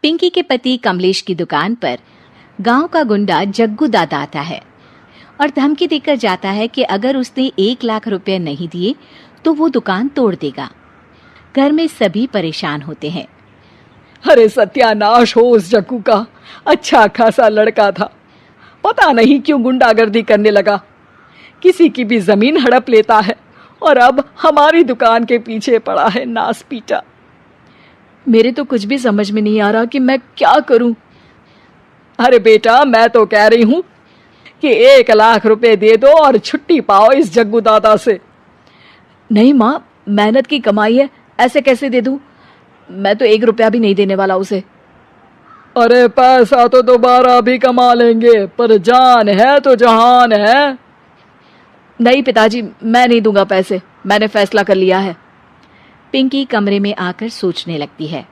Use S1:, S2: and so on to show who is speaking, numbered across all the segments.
S1: पिंकी के पति कमलेश की दुकान पर गांव का गुंडा जग्गू दादा आता है और धमकी देकर जाता है कि अगर उसने 1 लाख रुपए नहीं दिए तो वो दुकान तोड़ देगा। घर में सभी परेशान होते हैं।
S2: अरे सत्यानाश हो उस जग्गू का, अच्छा खासा लड़का था, पता नहीं क्यों गुंडागर्दी करने लगा। किसी की भी जमीन हड़प लेता है और अब हमारी दुकान के पीछे पड़ा है नास पीटा। मेरे तो कुछ भी समझ में नहीं आ रहा कि मैं क्या करूं। अरे बेटा, मैं तो कह रही हूं कि 1 लाख रुपए दे दो और छुट्टी पाओ इस जग्गू दादा से। नहीं माँ, मेहनत की कमाई है, ऐसे कैसे दे दूं? मैं तो 1 रुपया भी नहीं देने वाला उसे। अरे पैसा तो दोबारा भी कमा लेंगे, पर जान है तो जहान है। नहीं पिताजी, मैं नहीं दूंगा पैसे, मैंने फैसला कर लिया है।
S1: पिंकी कमरे में आकर सोचने लगती है,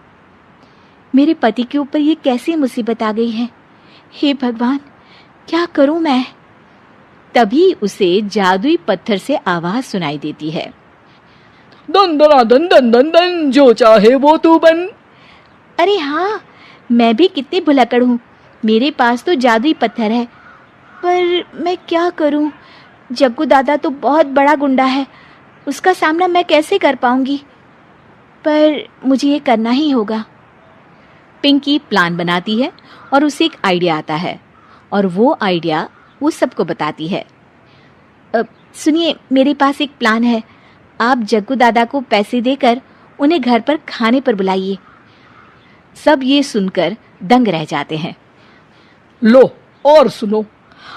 S1: मेरे पति के ऊपर ये कैसी मुसीबत आ गई है। हे भगवान, क्या करूं मैं? तभी उसे जादुई पत्थर से आवाज सुनाई देती है,
S2: दन दना दन दन दन दन, जो चाहे वो तू बन।
S1: अरे हाँ, मैं भी कितनी भुलक्कड़ हूँ, मेरे पास तो जादुई पत्थर है, पर मैं क्या करूं? जग्गू दादा तो बहुत बड़ा गुंडा है, उसका सामना मैं कैसे कर पाऊंगी? पर मुझे ये करना ही होगा। पिंकी प्लान बनाती है और उसे एक आइडिया आता है और वो आइडिया वो सबको बताती है। सुनिए, मेरे पास एक प्लान है, आप जग्गू दादा को पैसे देकर उन्हें घर पर खाने पर बुलाइए। सब ये सुनकर दंग रह जाते हैं।
S2: लो और सुनो,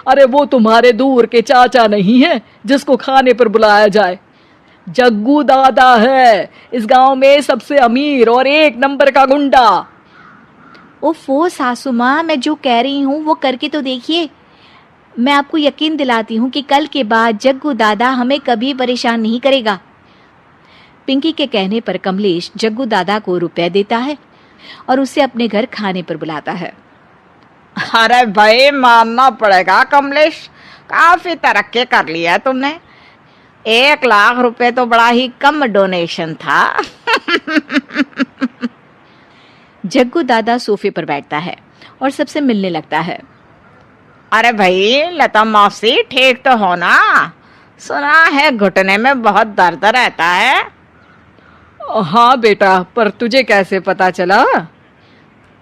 S2: अरे वो तुम्हारे दूर के चाचा नहीं है जिसको खाने पर बुलाया जाए। जग्गू दादा है इस गांव में सबसे अमीर और 1 नंबर का गुंडा।
S1: ओफो सासू माँ, मैं जो कह रही हूँ वो करके तो देखिए। मैं आपको यकीन दिलाती हूँ कि कल के बाद जग्गू दादा हमें कभी परेशान नहीं करेगा। पिंकी के कहने पर कमलेश जग्गू दादा को रुपए देता है और उसे अपने घर खाने पर बुलाता है।
S3: अरे भाई, मानना पड़ेगा कमलेश, काफी तरक्की कर लिया तुमने। 1 लाख रुपए तो बड़ा ही कम डोनेशन था।
S1: जग्गू दादा सोफे पर बैठता है और सबसे मिलने लगता है।
S3: अरे भाई, लता मौसी ठीक तो हो ना? सुना है घुटने में बहुत दर्द रहता है।
S2: हाँ बेटा, पर तुझे कैसे पता चला?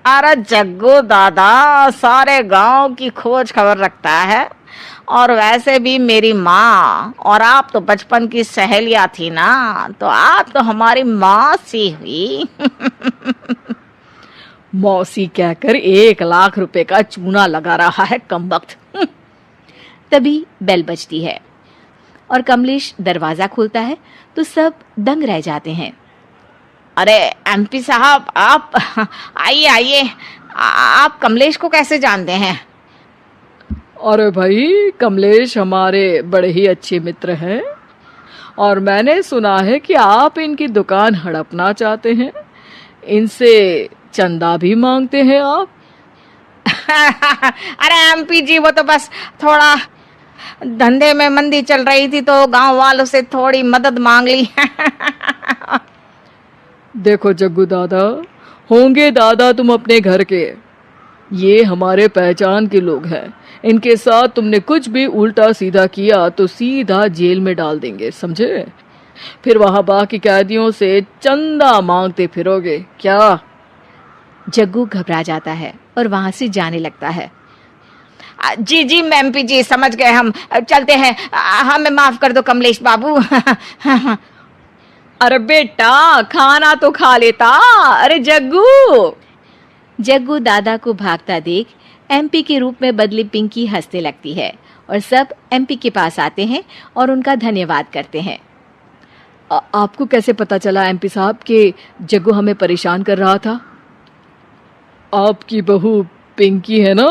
S3: अरे जग्गू दादा सारे गांव की खोज खबर रखता है, और वैसे भी मेरी माँ और आप तो बचपन की सहेलियां थी ना, तो आप तो हमारी मौसी हुई।
S2: मौसी कहकर 1 लाख रुपए का चूना लगा रहा है कमबख्त।
S1: तभी बेल बजती है और कमलेश दरवाजा खोलता है तो सब दंग रह जाते हैं।
S3: अरे एमपी साहब, आप आइए आइए, आप कमलेश को कैसे जानते हैं?
S2: अरे भाई, कमलेश हमारे बड़े ही अच्छे मित्र हैं और मैंने सुना है कि आप इनकी दुकान हड़पना चाहते हैं, इनसे चंदा भी मांगते हैं आप।
S3: अरे एमपी जी, वो तो बस थोड़ा धंधे में मंदी चल रही थी तो गांव वालों से थोड़ी मदद मांग ली।
S2: देखो जग्गू दादा, होंगे दादा तुम अपने घर के, ये हमारे पहचान के लोग हैं। इनके साथ तुमने कुछ भी उल्टा सीधा किया तो सीधा जेल में डाल देंगे, समझे? फिर वहां बाकी कैदियों से चंदा मांगते फिरोगे क्या?
S1: जग्गू घबरा जाता है और वहां से जाने लगता है।
S3: जी जी एमपी जी, समझ गए, हम चलते हैं, हमें माफ कर दो कमलेश बाबू।
S2: अरे बेटा, खाना तो खा लेता। अरे जग्गू।
S1: जग्गू दादा को भागता देख एमपी के रूप में बदली पिंकी हंसने लगती है और सब एमपी के पास आते हैं और उनका धन्यवाद करते हैं।
S2: आपको कैसे पता चला एमपी साहब कि जग्गू हमें परेशान कर रहा था? आपकी बहू पिंकी है ना,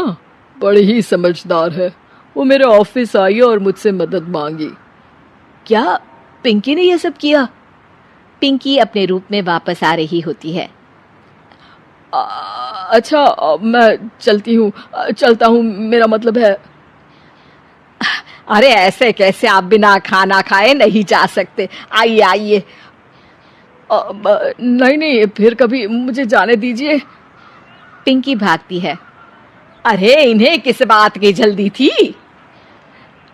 S2: बड़ी ही समझदार है। वो मेरे ऑफिस आई और मुझसे मदद मांगी।
S1: क्या पिंकी ने यह सब किया? पिंकी अपने रूप में वापस आ रही होती है।
S2: अच्छा, मैं चलता हूँ, मेरा मतलब है।
S3: अरे ऐसे कैसे, आप बिना खाना खाए नहीं जा सकते, आइए आइए।
S2: नहीं, फिर कभी मुझे जाने दीजिए।
S1: पिंकी भागती है।
S2: अरे इन्हें किस बात की जल्दी थी?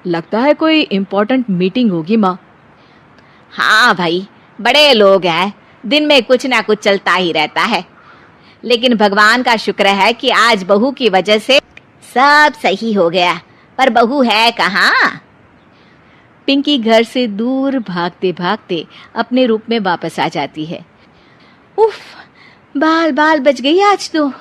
S2: लगता है कोई इम्पोर्टेंट मीटिंग होगी माँ।
S3: हाँ भाई, बड़े लोग हैं, दिन में कुछ ना कुछ चलता ही रहता है। लेकिन भगवान का शुक्र है कि आज बहू की वजह से सब सही हो गया। पर बहू है कहाँ?
S1: पिंकी घर से दूर भागते भागते अपने रूप में वापस आ जाती है। उफ, बाल बाल बच गई आज तो।